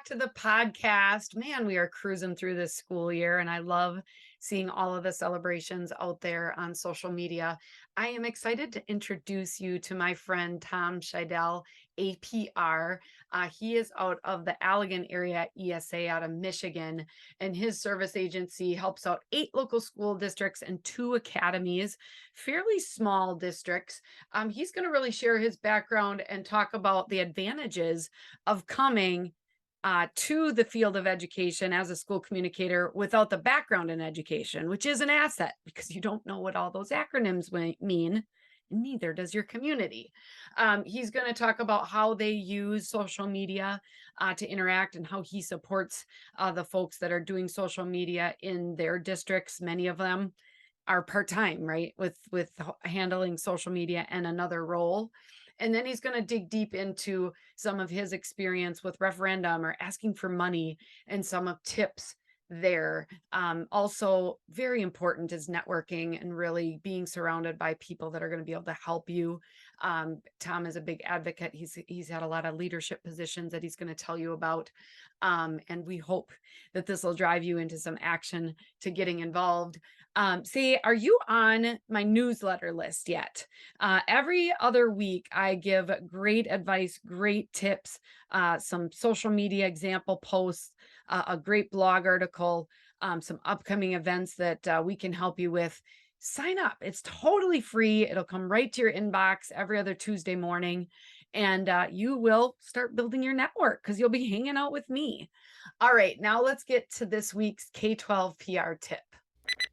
back to the podcast. Man, we are cruising through this school year, and I love seeing all of the celebrations out there on social media. I am excited to introduce you to my friend Tom Scheidel, APR. He is out of the Allegan Area ESA out of Michigan, and his service agency helps out 8 local school districts and 2 academies, fairly small districts. He's going to really share his background and talk about the advantages of coming to the field of education as a school communicator without the background in education, which is an asset because you don't know what all those acronyms mean, and neither does your community. He's going to talk about how they use social media to interact and how he supports the folks that are doing social media in their districts. Many of them are part-time, right, with handling social media and another role. And then he's going to dig deep into some of his experience with referendum or asking for money and some of tips there. Also, very important is networking and really being surrounded by people that are going to be able to help you. Tom is a big advocate. He's had a lot of leadership positions that he's going to tell you about. And we hope that this will drive you into some action to getting involved. Say, are you on my newsletter list yet? Every other week, I give great advice, great tips, some social media example posts, a great blog article, some upcoming events that we can help you with. Sign up. It's totally free. It'll come right to your inbox every other Tuesday morning, and you will start building your network because you'll be hanging out with me. All right, now let's get to this week's K-12 PR tip.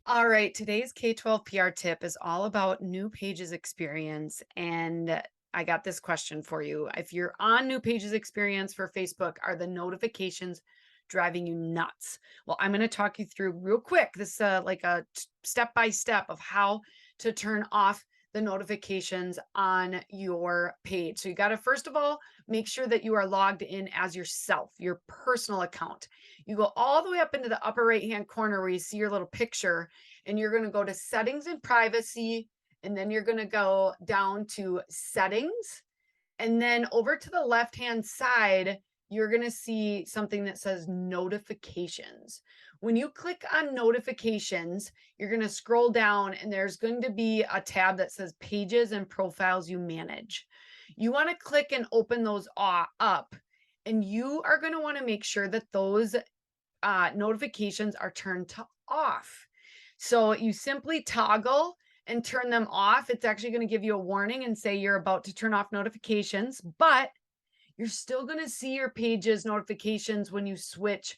All right, today's K-12 PR tip is all about New Pages Experience, and I got this question for you. If you're on New Pages Experience for Facebook, are the notifications driving you nuts? Well, I'm going to talk you through real quick. This like a step-by-step of how to turn off the notifications on your page. So you got to, first of all, make sure that you are logged in as yourself, your personal account. You go all the way up into the upper right-hand corner where you see your little picture, and you're going to go to settings and privacy, and then you're going to go down to settings, and then over to the left-hand side, you're going to see something that says notifications. When you click on notifications, you're going to scroll down and there's going to be a tab that says pages and profiles you manage. You want to click and open those up, and you are going to want to make sure that those notifications are turned to off. So you simply toggle and turn them off. It's actually going to give you a warning and say you're about to turn off notifications, but you're still going to see your pages notifications when you switch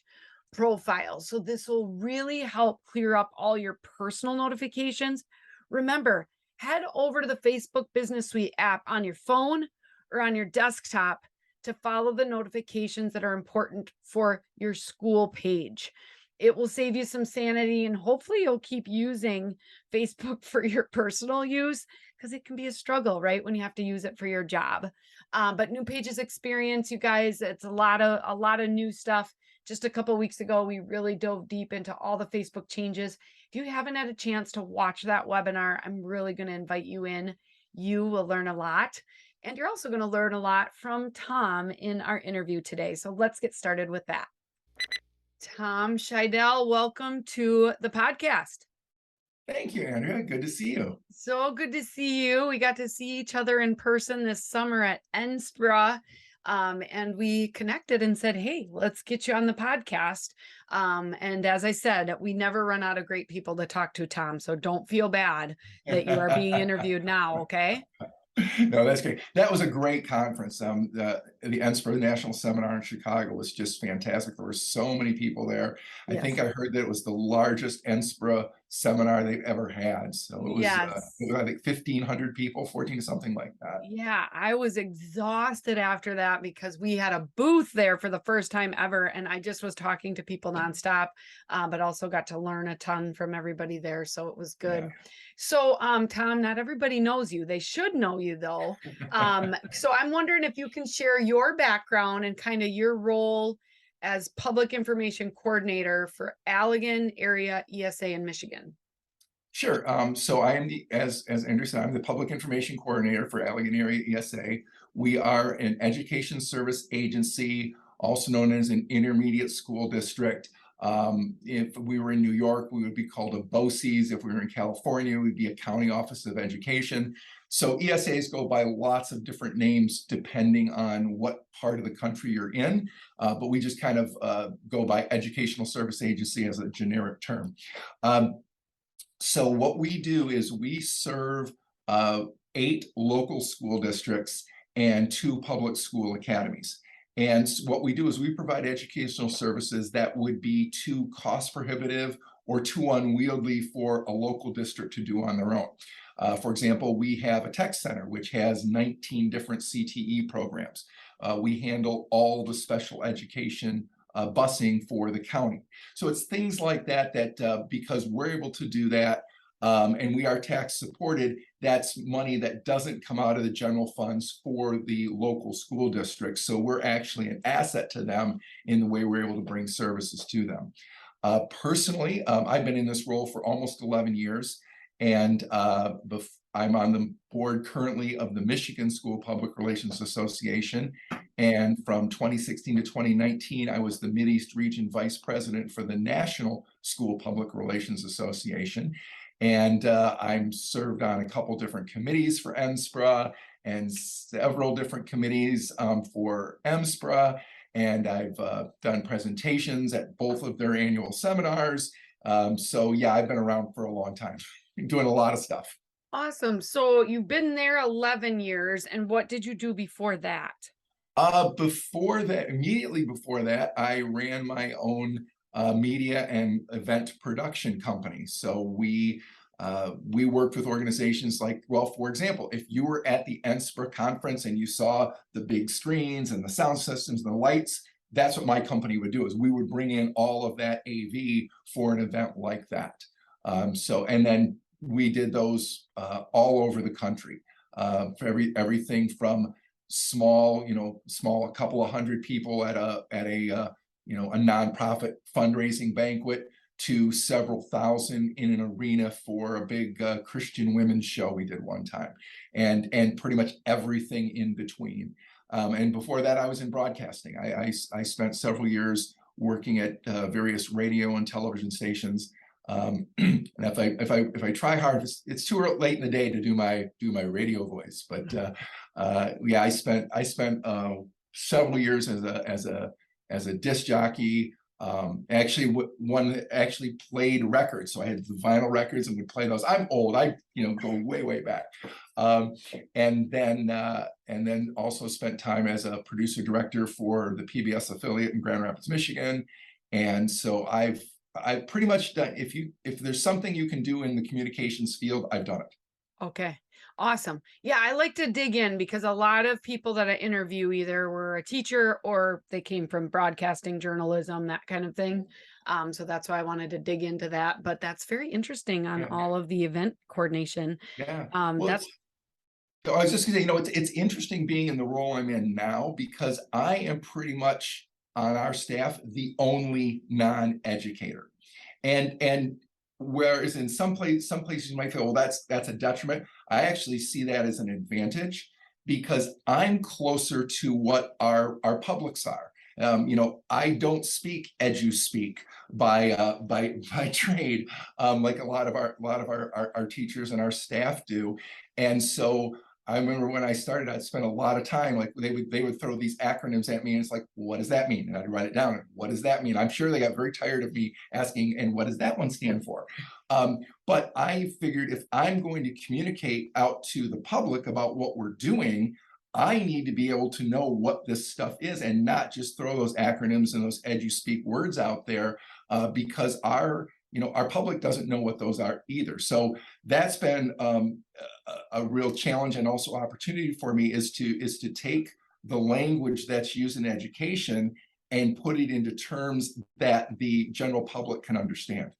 profiles. So this will really help clear up all your personal notifications. Remember, head over to the Facebook Business Suite app on your phone or on your desktop to follow the notifications that are important for your school page. It will save you some sanity, and hopefully you'll keep using Facebook for your personal use, because it can be a struggle, right, when you have to use it for your job. But New Pages Experience, you guys, it's a lot of new stuff. Just a couple weeks ago, we really dove deep into all the Facebook changes. If you haven't had a chance to watch that webinar, I'm really going to invite you in. You will learn a lot. And you're also going to learn a lot from Tom in our interview today. So let's get started with that. Tom Scheidel, welcome to the podcast. Thank you, Andrea. Good to see you. So good to see you. We got to see each other in person this summer at NSPRA, and we connected and said, hey, let's get you on the podcast. And as I said, we never run out of great people to talk to, Tom, so don't feel bad that you are being interviewed now, okay? No, that's great. That was a great conference. The NSPRA National Seminar in Chicago was just fantastic. There were so many people there. I think I heard that it was the largest NSPRA seminar they've ever had. So it was, I think 1,500 people, 14, something like that. Yeah, I was exhausted after that because we had a booth there for the first time ever. And I just was talking to people nonstop, but also got to learn a ton from everybody there. So it was good. Yeah. So, Tom, not everybody knows you. They should know you, though. So I'm wondering if you can share your background and kind of your role as public information coordinator for Allegan Area ESA in Michigan. Sure. So I am as Andrew said, I'm the public information coordinator for Allegan Area ESA. We are an education service agency also known as an intermediate school district. If we were in New York, we would be called a BOCES. If we were in California, we'd be a County Office of Education. So ESAs go by lots of different names depending on what part of the country you're in, but we just kind of go by Educational Service Agency as a generic term. So what we do is we serve 8 local school districts and 2 public school academies. And what we do is we provide educational services that would be too cost prohibitive or too unwieldy for a local district to do on their own. For example, we have a tech center which has 19 different CTE programs. We handle all the special education busing for the county. So it's things like that that because we're able to do that, and we are tax supported, that's money that doesn't come out of the general funds for the local school districts. So we're actually an asset to them in the way we're able to bring services to them. Personally, I've been in this role for almost 11 years, and I'm on the board currently of the Michigan School Public Relations Association. And from 2016 to 2019, I was the Mideast Region Vice President for the National School Public Relations Association. And I'm served on a couple different committees for NSPRA and several different committees for MSPRA. And I've done presentations at both of their annual seminars. So yeah, I've been around for a long time, doing a lot of stuff. Awesome. So you've been there 11 years, and what did you do before that? Before that, immediately before that, I ran my own media and event production company. So we worked with organizations like, well, for example, if you were at the NSPRA conference and you saw the big screens and the sound systems and the lights, that's what my company would do, is we would bring in all of that AV for an event like that. And then we did those all over the country for everything from small, a couple of hundred people at a nonprofit fundraising banquet to several thousand in an arena for a big Christian women's show we did one time, and pretty much everything in between. And before that, I was in broadcasting. I spent several years working at various radio and television stations. And if I try hard, it's too late in the day to do my radio voice. But yeah, I spent several years as a disc jockey. Actually, one that actually played records. So I had the vinyl records and would play those. I'm old. I go way back. And then also spent time as a producer director for the PBS affiliate in Grand Rapids, Michigan. And so I've pretty much done, if there's something you can do in the communications field, I've done it. Okay. Awesome. Yeah, I like to dig in because a lot of people that I interview either were a teacher or they came from broadcasting, journalism, that kind of thing. So that's why I wanted to dig into that. But that's very interesting on Yeah. all of the event coordination. Yeah. That's I was just gonna say, it's interesting being in the role I'm in now, because I am pretty much on our staff the only non-educator. And whereas in some places you might feel, well, that's a detriment. I actually see that as an advantage, because I'm closer to what our publics are. I don't speak edu-speak by trade, like a lot of our teachers and our staff do. And so I remember when I started, I'd spend a lot of time, like they would throw these acronyms at me, and it's like, well, what does that mean? And I'd write it down. What does that mean? I'm sure they got very tired of me asking, and what does that one stand for? But I figured, if I'm going to communicate out to the public about what we're doing, I need to be able to know what this stuff is and not just throw those acronyms and those edu-speak words out there, because our public doesn't know what those are either. So that's been a real challenge and also opportunity for me, is to take the language that's used in education and put it into terms that the general public can understand.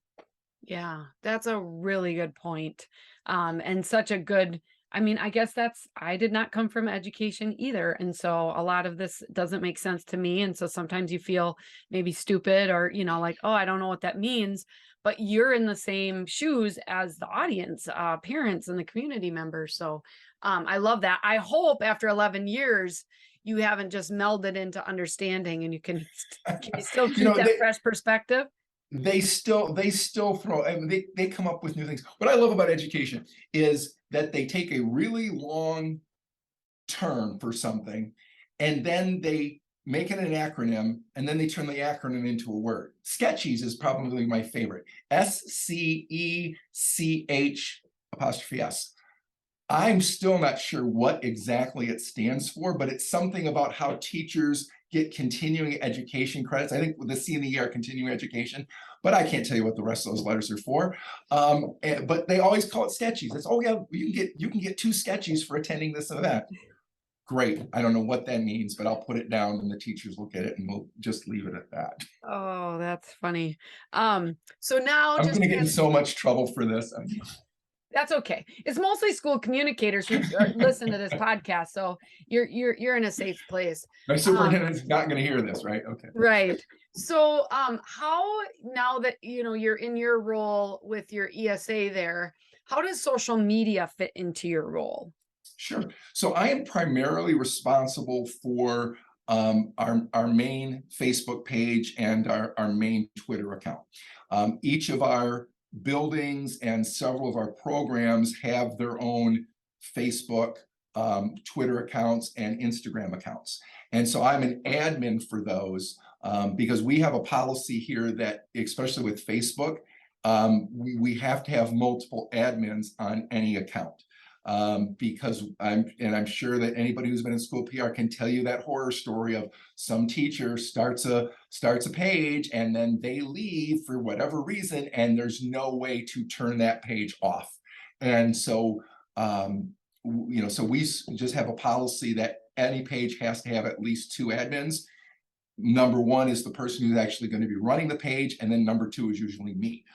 Yeah, that's a really good point. And such a good, I guess I did not come from education either. And so a lot of this doesn't make sense to me. And so sometimes you feel maybe stupid or, like, oh, I don't know what that means. But you're in the same shoes as the audience, parents and the community members. So I love that. I hope after 11 years, you haven't just melded into understanding, and you can can you still You keep know, that fresh perspective? they still throw, I mean, they come up with new things. What I love about education is that they take a really long term for something, and then they make it an acronym, and then they turn the acronym into a word. Sketchies is probably my favorite. SCECH''. I'm still not sure what exactly it stands for, but it's something about how teachers get continuing education credits. I think the C and the E are continuing education, but I can't tell you what the rest of those letters are for. But they always call it sketchies. It's, oh yeah, you can get 2 sketchies for attending this event. Great. I don't know what that means, but I'll put it down and the teachers will get it, and we'll just leave it at that. Oh, that's funny. So now I'm just gonna get in kind of, so much trouble for this. that's okay. It's mostly school communicators who listen to this podcast, so you're in a safe place. My Um, superintendent is not gonna hear this, right? Okay. right. So, how now that you're in your role with your ESA there, how does social media fit into your role? Sure. So I am primarily responsible for our main Facebook page and our main Twitter account. Each of our buildings and several of our programs have their own Facebook, Twitter accounts, and Instagram accounts. And so I'm an admin for those, because we have a policy here that, especially with Facebook, we have to have multiple admins on any account. Because I'm sure that anybody who's been in school PR can tell you that horror story of some teacher starts a page and then they leave for whatever reason, and there's no way to turn that page off. And so, so we just have a policy that any page has to have at least 2 admins. Number 1 is the person who's actually going to be running the page, and then number 2 is usually me.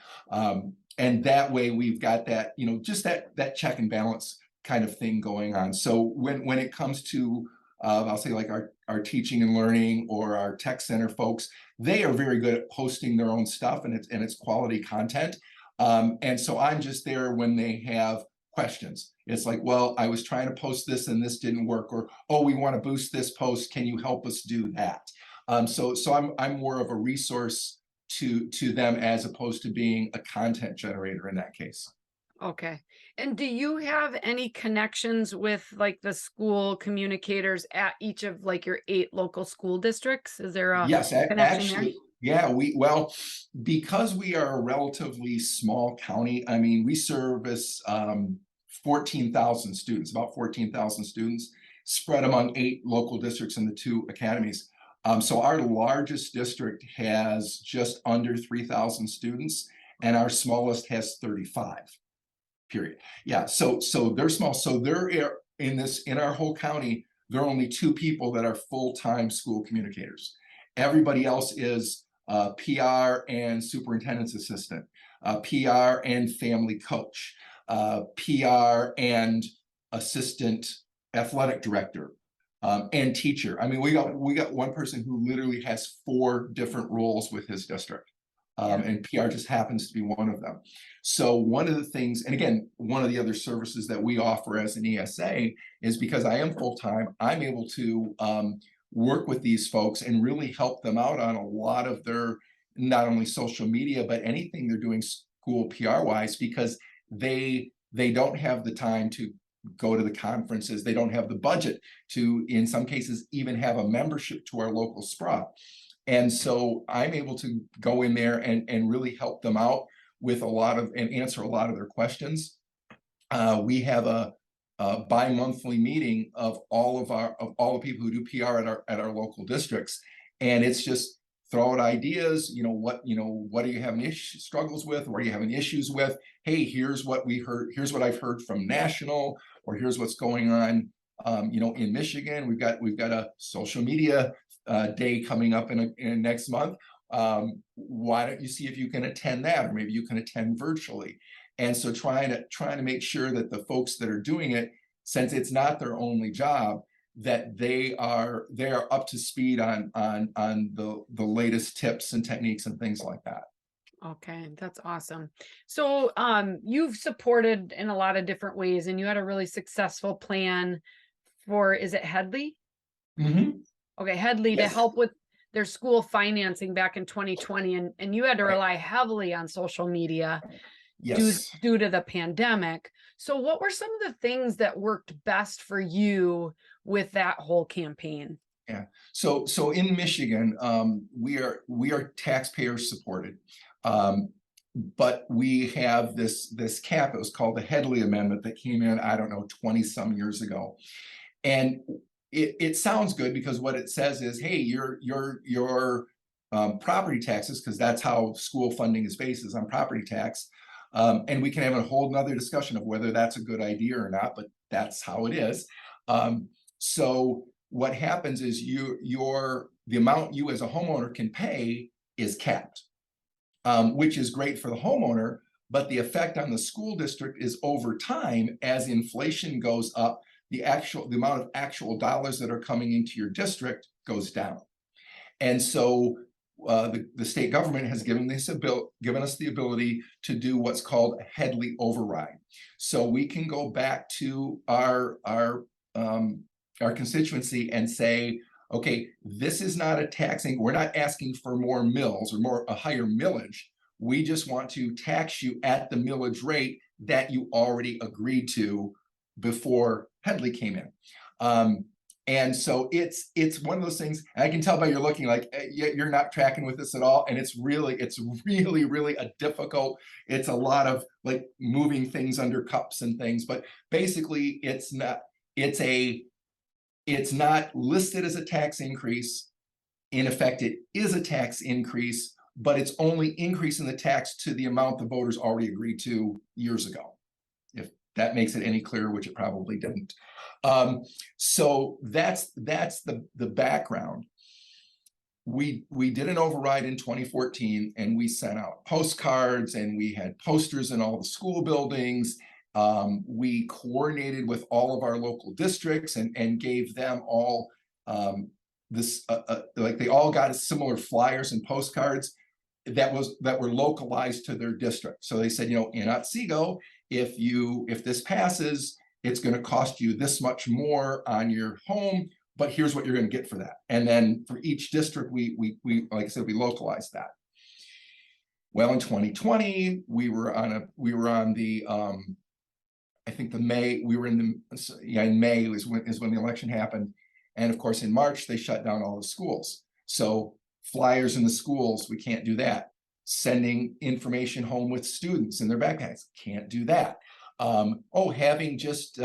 And that way we've got that, just that check and balance kind of thing going on. So when it comes to, I'll say, like our teaching and learning or our tech center folks, they are very good at posting their own stuff, and it's quality content. And so I'm just there when they have questions. It's like, well, I was trying to post this and this didn't work, or, oh, we want to boost this post. Can you help us do that? So I'm more of a resource to them, as opposed to being a content generator in that case. Okay. And do you have any connections with like the school communicators at each of like your 8 local school districts? Is there a Yes, connection there? actually, yeah, well, because we are a relatively small county, I mean, we service 14,000 students, about 14,000 students spread among 8 local districts and the 2 academies. So our largest district has just under 3,000 students, and our smallest has 35. Period. Yeah. So they're small. So there are in our whole county, there are only 2 people that are full-time school communicators. Everybody else is PR and superintendent's assistant, PR and family coach, PR and assistant athletic director, and teacher. I mean, we got one person who literally has 4 different roles with his district. And PR just happens to be one of them. So one of the things, and again, one of the other services that we offer as an ESA is, because I am full-time, I'm able to work with these folks and really help them out on a lot of their, not only social media, but anything they're doing school PR wise, because they don't have the time to go to the conferences. They don't have the budget to, in some cases, even have a membership to our local SPRA. And so I'm able to go in there and really help them out with and answer a lot of their questions. We have a bi-monthly meeting of all the people who do PR at our local districts, and it's just throw out ideas. What are you having struggles with? What are you having issues with? Hey, here's what we heard. Here's what I've heard from national, or here's what's going on. In Michigan, we've got a social media day coming up in next month. Why don't you see if you can attend that, or maybe you can attend virtually? And so trying to make sure that the folks that are doing it, since it's not their only job, that they are up to speed on the latest tips and techniques and things like that. Okay, that's awesome. So, you've supported in a lot of different ways, and you had a really successful plan for, is it Headley? Mhm. Okay, Headley to Yes. help with their school financing back in 2020, and you had to Right. rely heavily on social media Yes. due to the pandemic. So what were some of the things that worked best for you with that whole campaign? Yeah. So in Michigan, we are taxpayer supported. Um, but we have this cap. It was called the Headley Amendment that came in, I don't know, 20 some years ago. And it sounds good because what it says is, hey, your property taxes, because that's how school funding is based, is on property tax. And we can have a whole nother discussion of whether that's a good idea or not, but that's how it is. So what happens is the amount you as a homeowner can pay is capped, which is great for the homeowner, but the effect on the school district is over time as inflation goes up, the amount of actual dollars that are coming into your district goes down. And so the state government has given us the ability to do what's called a Headley override. So we can go back to our constituency and say, okay, this is not a taxing, we're not asking for more mills or a higher millage. We just want to tax you at the millage rate that you already agreed to before Headley came in. And so it's one of those things. And I can tell by you're looking like you're not tracking with this at all. And it's really a difficult. It's a lot of like moving things under cups and things. But basically, it's not. It's not listed as a tax increase. In effect, it is a tax increase, but it's only increasing the tax to the amount the voters already agreed to years ago. If that makes it any clearer, which it probably didn't. So that's the background. We did an override in 2014, and we sent out postcards, and we had posters in all the school buildings. We coordinated with all of our local districts and gave them all like they all got similar flyers and postcards that were localized to their district. So they said, in Otsego, if this passes, it's going to cost you this much more on your home, but here's what you're going to get for that. And then for each district, we like I said, we localized that. Well, in 2020, we were on the I think in May is when the election happened. And of course, in March, they shut down all the schools. So flyers in the schools, we can't do that. Sending information home with students in their backpacks, can't do that. Having just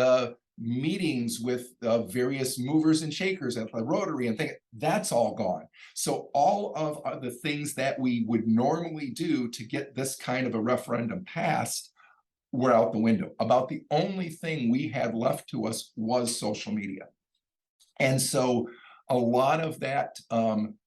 meetings with various movers and shakers at the Rotary and things, that's all gone. So all of the things that we would normally do to get this kind of a referendum passed were out the window. About the only thing we had left to us was social media. And so a lot of that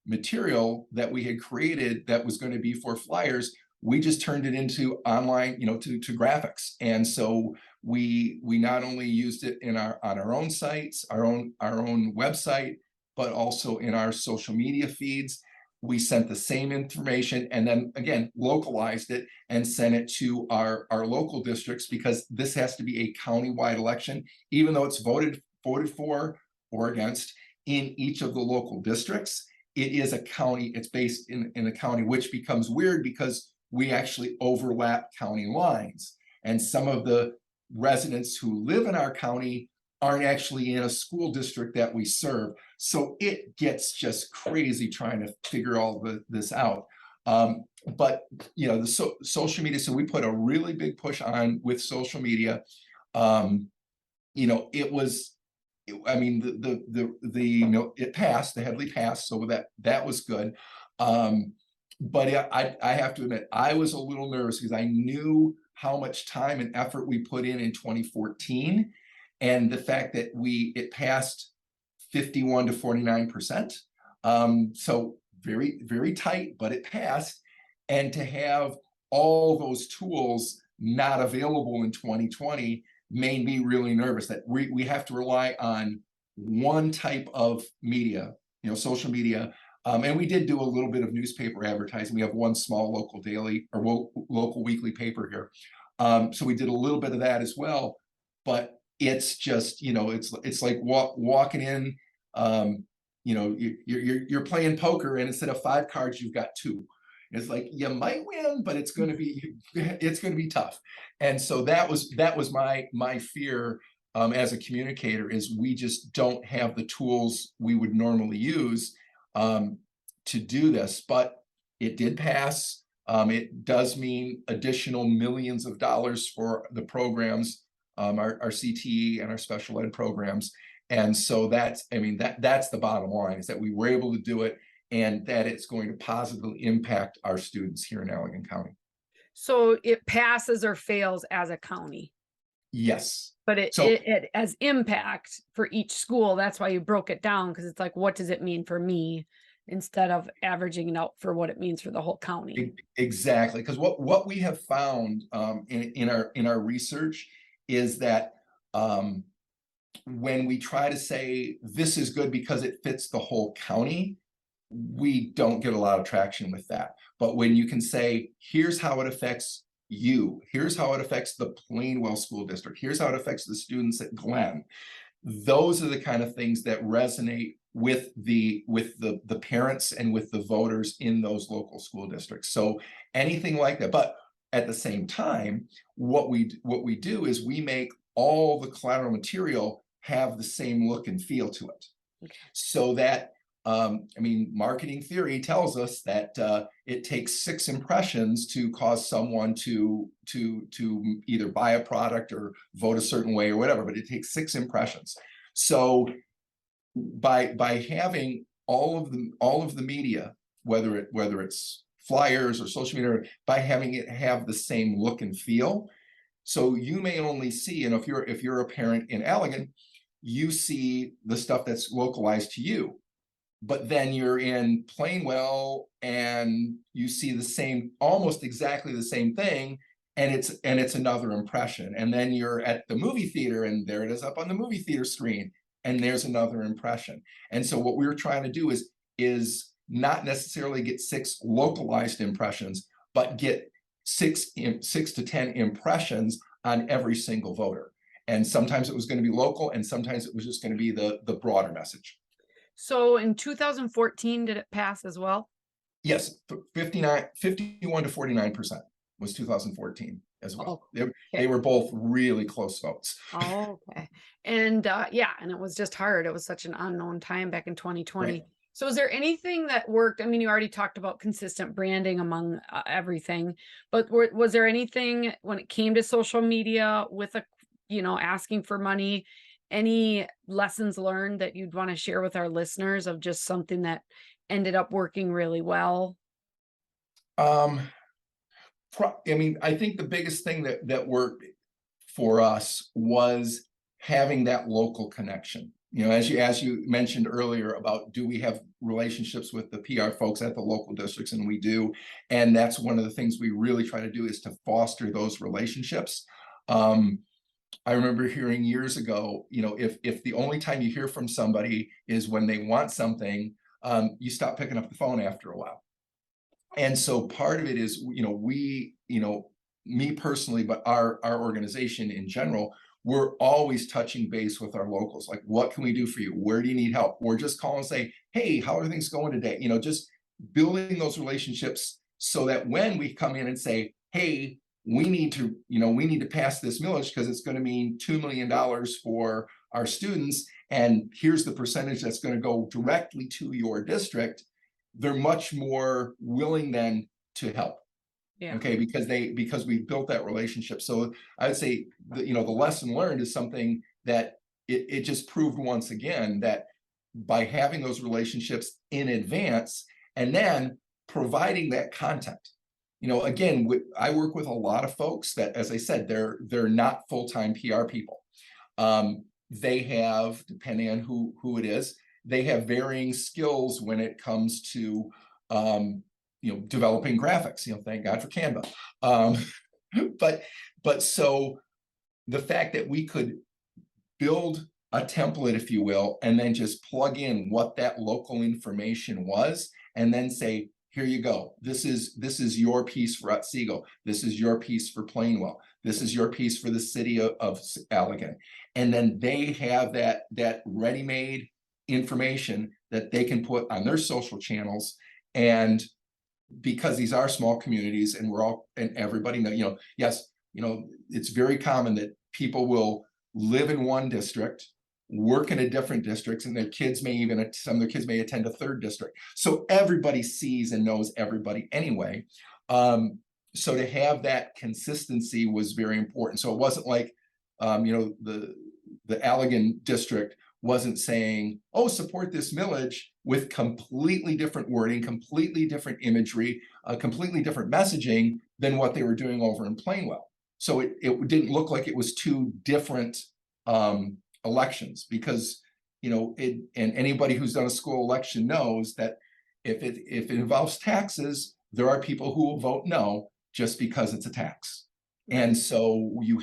material that we had created that was going to be for flyers, we just turned it into online, to graphics. And so we not only used it on our own sites, our own website, but also in our social media feeds. We sent the same information and then again localized it and sent it to our local districts, because this has to be a countywide election, even though it's voted for or against in each of the local districts. It is a county, it's based in a county, which becomes weird because we actually overlap county lines. And some of the residents who live in our county aren't actually in a school district that we serve. So it gets just crazy trying to figure all this out. But the social media, so we put a really big push on with social media. It was, it passed, the Headley passed, so that was good. But I have to admit, I was a little nervous because I knew how much time and effort we put in 2014, and the fact that it passed 51 to 49%. So very, very tight, but it passed. And to have all those tools not available in 2020 made me really nervous that we have to rely on one type of media, social media. And we did do a little bit of newspaper advertising. We have one small local daily or local weekly paper here. So we did a little bit of that as well. But it's just, it's like walking in you're playing poker, and instead of 5 cards, you've got 2. It's like you might win, but it's going to be tough. And so that was my fear as a communicator, is we just don't have the tools we would normally use to do this. But it did pass. It does mean additional millions of dollars for the programs, our CTE and our special ed programs. And so that's the bottom line, is that we were able to do it, and that it's going to positively impact our students here in Allegan County. So it passes or fails as a county, Yes. but it, So it has impact for each school. That's why you broke it down, because it's like, what does it mean for me, instead of averaging it out for what it means for the whole county. Exactly, because what we have found in our research is that when we try to say this is good because it fits the whole county, we don't get a lot of traction with that. But when you can say, here's how it affects you, here's how it affects the Plainwell School District, here's how it affects the students at Glenn, those are the kind of things that resonate with the parents and with the voters in those local school districts. So anything like that. But at the same time, what we do is we make all the collateral material have the same look and feel to it. Okay. So that marketing theory tells us that it takes 6 impressions to cause someone to either buy a product or vote a certain way or whatever, but it takes 6 impressions. So by having all of the media, whether it's flyers or social media, by having it have the same look and feel, so you may only see, and if you're a parent in Allegan, you see the stuff that's localized to you. But then you're in Plainwell and you see the same, almost exactly the same thing, and it's another impression. And then you're at the movie theater, and there it is up on the movie theater screen, and there's another impression. And so what we were trying to do is not necessarily get 6 localized impressions, but get 6 to 10 impressions on every single voter. And sometimes it was going to be local, and sometimes it was just going to be the broader message. So in 2014, did it pass as well? Yes, 51 to 49% was 2014 as well. Okay. They were both really close votes. Oh, okay. And yeah, and it was just hard. It was such an unknown time back in 2020. Right. So is there anything that worked? I mean, you already talked about consistent branding among everything, but was there anything when it came to social media with asking for money, any lessons learned that you'd want to share with our listeners of just something that ended up working really well? I think the biggest thing that worked for us was having that local connection. As you mentioned earlier about, do we have relationships with the PR folks at the local districts? And we do. And that's one of the things we really try to do, is to foster those relationships. I remember hearing years ago, if the only time you hear from somebody is when they want something, you stop picking up the phone after a while. And so part of it is, me personally, but our organization in general, we're always touching base with our locals. Like, what can we do for you? Where do you need help? Or just call and say, hey, how are things going today? Just building those relationships so that when we come in and say, hey, we need to pass this millage because it's going to mean $2 million for our students, and here's the percentage that's going to go directly to your district, they're much more willing then to help. Yeah. Okay, because we've built that relationship. So I would say the lesson learned is something that it just proved once again, that by having those relationships in advance and then providing that content. Again, I work with a lot of folks that, as I said, they're not full-time PR people. They have, depending on who it is, they have varying skills when it comes to developing graphics. Thank God for Canva. But so the fact that we could build a template, if you will, and then just plug in what that local information was, and then say, here you go. This is your piece for Otsego. This is your piece for Plainwell. This is your piece for the city of Allegan. And then they have that ready-made information that they can put on their social channels. And because these are small communities and and everybody know, yes, it's very common that people will live in one district, work in a different districts, and some of their kids may attend a third district. So everybody sees and knows everybody anyway. So to have that consistency was very important. So it wasn't like, the Allegan district wasn't saying, oh, support this millage, with completely different wording, completely different imagery, completely different messaging than what they were doing over in Plainwell. So it didn't look like it was two different elections, because, and anybody who's done a school election knows that if it involves taxes, there are people who will vote no just because it's a tax. And so you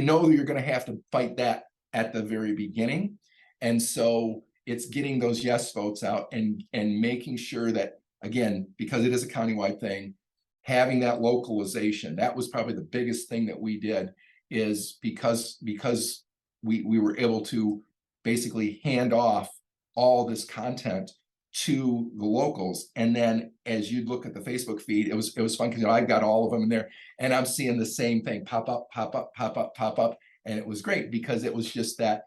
know you're going to have to fight that at the very beginning. And so it's getting those yes votes out and making sure that, again, because it is a countywide thing, having that localization. That was probably the biggest thing that we did, is because we were able to basically hand off all this content to the locals. And then as you look at the Facebook feed, it was fun, because I've got all of them in there, and I'm seeing the same thing pop up, pop up, pop up, pop up. And it was great, because it was just that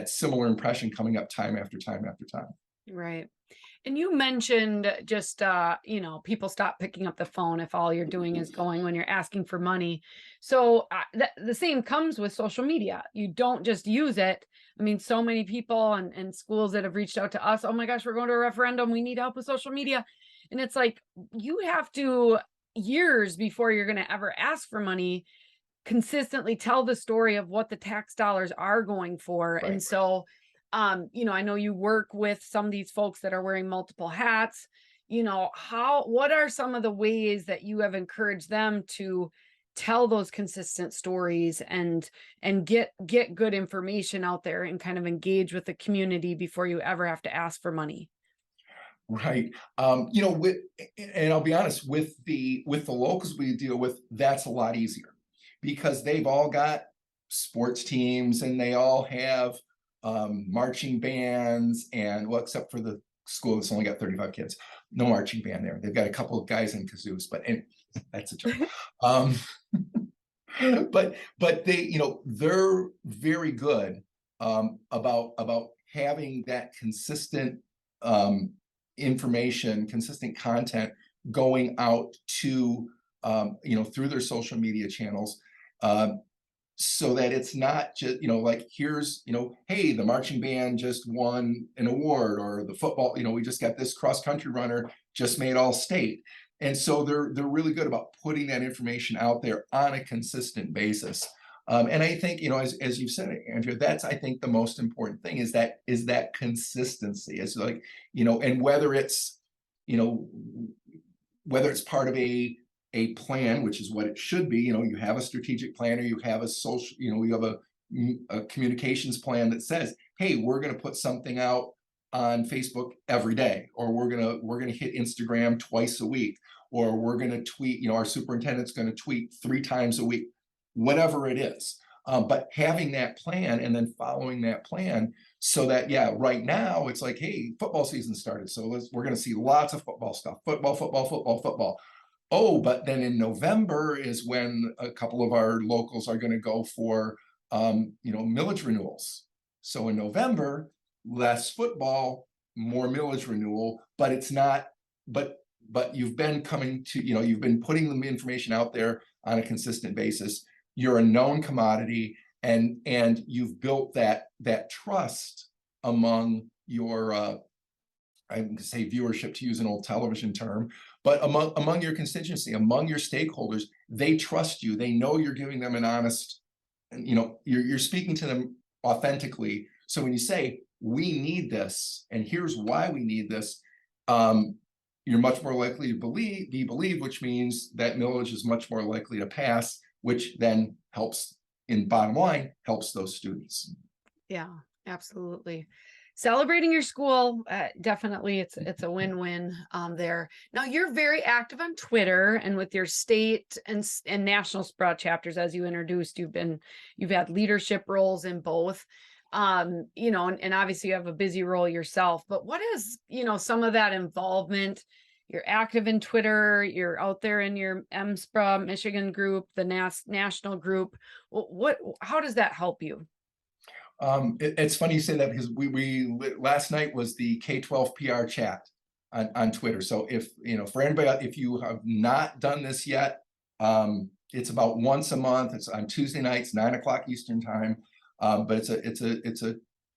similar impression coming up time after time after time. Right. And you mentioned just, people stop picking up the phone if all you're doing is going when you're asking for money. So the same comes with social media. You don't just use it. I mean, so many people and schools that have reached out to us, oh my gosh, we're going to a referendum, we need help with social media. And it's like, you have to, years before you're going to ever ask for money, consistently tell the story of what the tax dollars are going for. Right. And so, I know you work with some of these folks that are wearing multiple hats. What are some of the ways that you have encouraged them to tell those consistent stories and get good information out there and kind of engage with the community before you ever have to ask for money? Right. And I'll be honest, with the locals we deal with, that's a lot easier, because they've all got sports teams and they all have marching bands, and except for the school that's only got 35 kids, no marching band there. They've got a couple of guys in kazoos, but that's a joke. But they, they're very good about having that consistent information, consistent content going out to through their social media channels, so that it's not just like, here's hey, the marching band just won an award, or the football, we just got this cross country runner just made all state. And so they're really good about putting that information out there on a consistent basis. And I think, as you've said, Andrea, that's, I think, the most important thing is that consistency. It's like, and whether it's part of a plan, which is what it should be, you have a strategic plan, or you have a social, you have a communications plan that says, hey, we're going to put something out on Facebook every day, or we're going to hit Instagram twice a week, or we're going to tweet, our superintendent's going to tweet 3 times a week, whatever it is. But having that plan and then following that plan, so that, right now it's like, hey, football season started, so we're going to see lots of football stuff, football. Oh, but then in November is when a couple of our locals are going to go for, millage renewals. So in November, less football, more millage renewal, but it's not, but you've been coming to, you've been putting the information out there on a consistent basis. You're a known commodity, and you've built that trust among your, I can say viewership, to use an old television term, but among your constituency, among your stakeholders. They trust you. They know you're giving them an honest, you're speaking to them authentically. So when you say, we need this, and here's why we need this, you're much more likely to be believed, which means that millage is much more likely to pass, which then helps, in bottom line, helps those students. Yeah, absolutely. Celebrating your school, definitely it's a win-win there. Now, you're very active on Twitter and with your state and national sprout chapters. As you introduced, you've had leadership roles in both. And obviously you have a busy role yourself, but what is, some of that involvement? You're active in Twitter, you're out there in your MSPRA Michigan group, the national group. How does that help you? It's funny you say that because last night was the K-12 PR chat on Twitter. So if, for anybody, if you have not done this yet, it's about once a month. It's on Tuesday nights, 9 o'clock Eastern time. But it's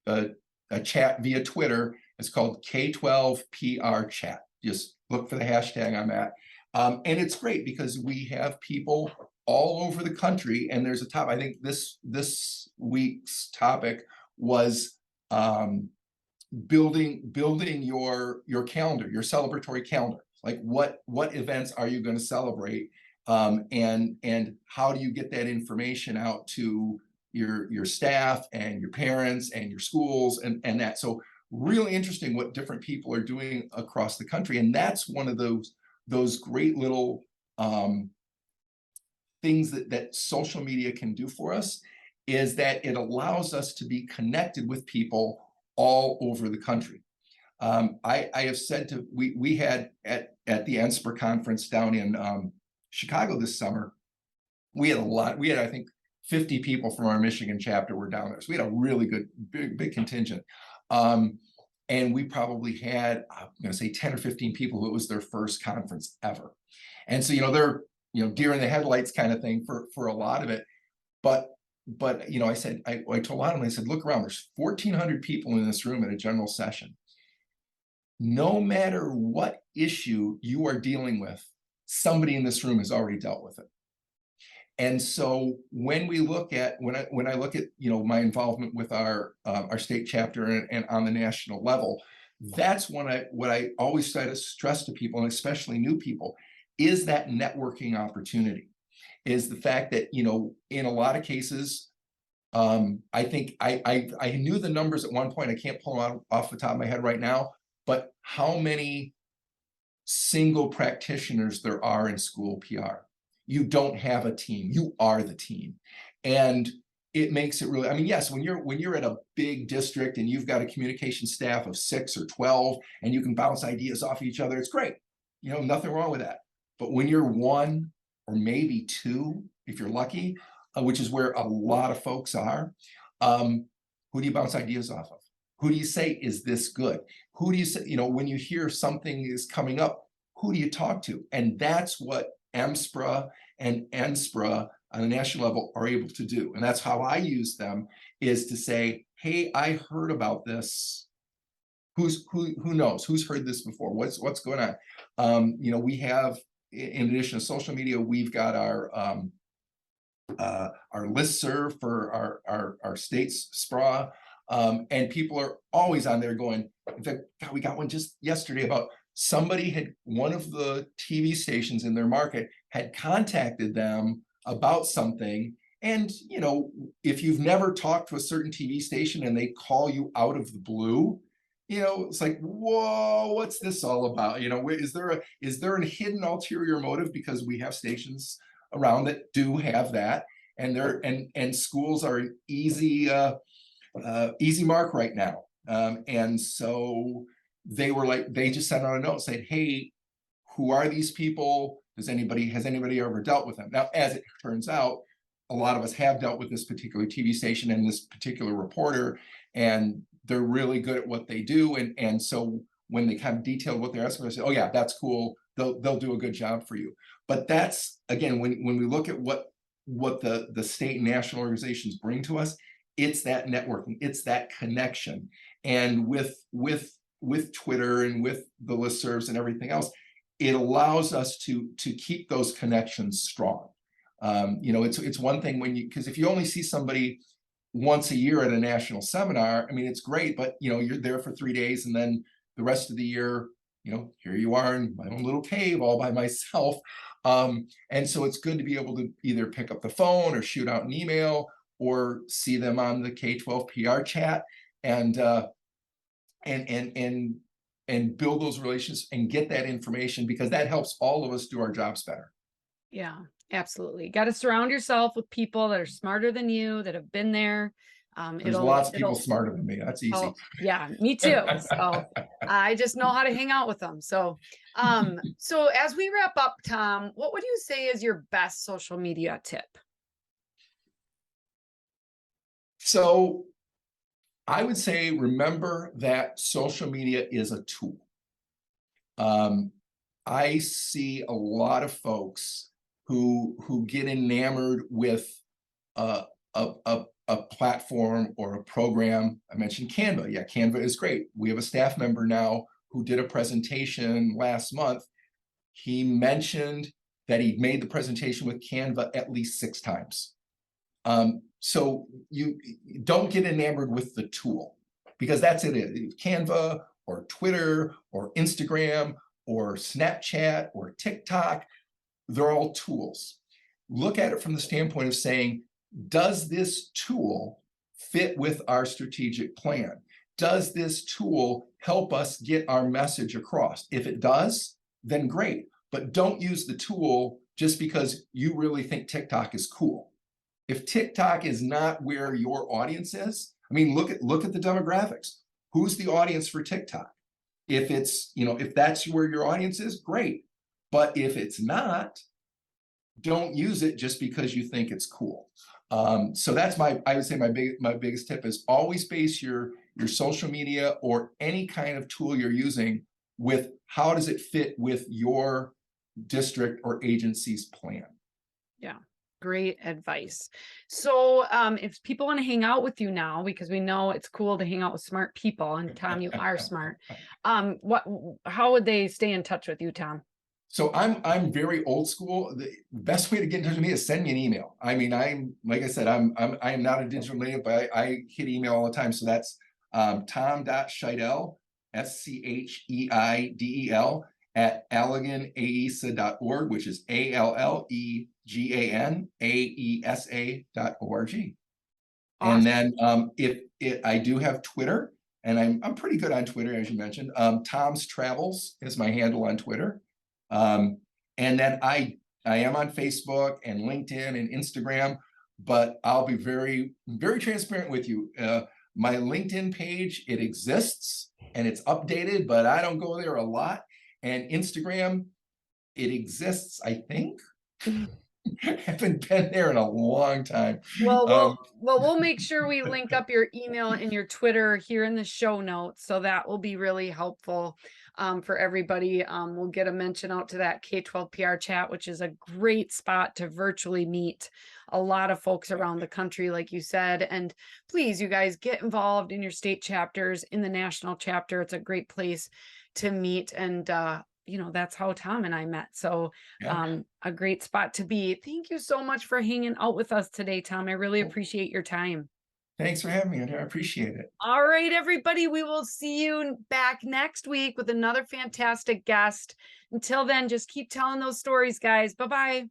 a chat via Twitter. It's called K-12 PR chat. Just look for the hashtag on that. And it's great because we have people all over the country, and there's a top. I think this week's topic was building your calendar, your celebratory calendar. Like what events are you going to celebrate, and how do you get that information out to your staff and your parents and your schools and that. So really interesting what different people are doing across the country, and that's one of those great little things that social media can do for us, is that it allows us to be connected with people all over the country. I have said to we had at the NSPR conference down in Chicago this summer, we had I think 50 people from our Michigan chapter were down there. So we had a really good big contingent. And we probably had, I'm going to say 10 or 15 people who it was their first conference ever. And so, they're, deer in the headlights kind of thing for a lot of it. But I said, I told a lot of them, I said, look around, there's 1,400 people in this room at a general session. No matter what issue you are dealing with, somebody in this room has already dealt with it. And so when we look at, when I look at, my involvement with our state chapter and on the national level, that's what I always try to stress to people, and especially new people, is that networking opportunity, is the fact that, in a lot of cases, I think I knew the numbers at one point. I can't pull them off the top of my head right now, but how many single practitioners there are in school PR. You don't have a team, you are the team. And it makes it really, yes, when you're at a big district and you've got a communication staff of 6 or 12 and you can bounce ideas off each other, it's great. Nothing wrong with that. But when you're one or maybe two, if you're lucky, which is where a lot of folks are, who do you bounce ideas off of? Who do you say, is this good? Who do you say, when you hear something is coming up, who do you talk to? And that's what MSPRA and NSPRA on the national level are able to do. And that's how I use them, is to say, hey, I heard about this. Who knows? Who's heard this before? What's going on? We have, in addition to social media, we've got our listserv for our state's SPRA. And people are always on there going, in fact, God, we got one just yesterday about one of the TV stations in their market had contacted them about something. And, if you've never talked to a certain TV station and they call you out of the blue, it's like, whoa, what's this all about? Is there a hidden ulterior motive? Because we have stations around that do have that, and and schools are an easy mark right now. And so they just sent out a note saying, hey, who are these people? Has anybody ever dealt with them? Now, as it turns out, a lot of us have dealt with this particular TV station and this particular reporter, and they're really good at what they do. And so when they kind of detail what they're asking, I say, oh yeah, that's cool. They'll do a good job for you. But that's, again, when we look at what the state and national organizations bring to us, it's that networking, it's that connection. And with Twitter and with the listservs and everything else, it allows us to keep those connections strong. It's one thing because if you only see somebody once a year at a national seminar, it's great, but you're there for 3 days, and then the rest of the year, here you are in my own little cave all by myself. And so it's good to be able to either pick up the phone or shoot out an email or see them on the K-12 PR chat, and build those relations and get that information, because that helps all of us do our jobs better. Yeah, absolutely. Got to surround yourself with people that are smarter than you, that have been there. There's lots of people smarter than me. That's Oh, easy. yeah, me too. So I just know how to hang out with them. So as we wrap up, Tom, what would you say is your best social media tip? So I would say, remember that social media is a tool. I see a lot of folks who get enamored with a, a platform or a program. I mentioned Canva. Yeah, Canva is great. We have a staff member now who did a presentation last month. He mentioned that he made the presentation with Canva at least 6 times. So you don't get enamored with the tool, because that's it. Canva or Twitter or Instagram or Snapchat or TikTok, they're all tools. Look at it from the standpoint of saying, does this tool fit with our strategic plan? Does this tool help us get our message across? If it does, then great. But don't use the tool just because you really think TikTok is cool. If TikTok is not where your audience is, I mean, look at the demographics. Who's the audience for TikTok? If it's, if that's where your audience is, great. But if it's not, don't use it just because you think it's cool. So that's I would say my biggest tip is always base your social media or any kind of tool you're using with how does it fit with your district or agency's plan. Yeah. Great advice. So if people want to hang out with you now, because we know it's cool to hang out with smart people, and Tom, you are smart. How would they stay in touch with you, Tom? So I'm very old school. The best way to get in touch with me is send me an email. I mean, like I said, I am not a digital native, but I hit email all the time. So that's tom.scheidel, Scheidel at AlleganAESA.org, which is ALLEGANAESA.org. Awesome. And then I do have Twitter, and I'm pretty good on Twitter, as you mentioned. Tom's Travels is my handle on Twitter. And then I am on Facebook and LinkedIn and Instagram, but I'll be very, very transparent with you. My LinkedIn page, it exists and it's updated, but I don't go there a lot. And Instagram, it exists, I think. Haven't been there in a long time. Well, we'll make sure we link up your email and your Twitter here in the show notes, so that will be really helpful for everybody. We'll get a mention out to that K-12 PR chat, which is a great spot to virtually meet a lot of folks around the country, like you said. And please, you guys, get involved in your state chapters, in the national chapter. It's a great place to meet, and that's how Tom and I met. So Yeah. a great spot to be. Thank you so much for hanging out with us today, Tom. I really appreciate your time. Thanks for having me, Andrew. I appreciate it. All right, everybody, we will see you back next week with another fantastic guest. Until then, just keep telling those stories, guys. Bye-bye.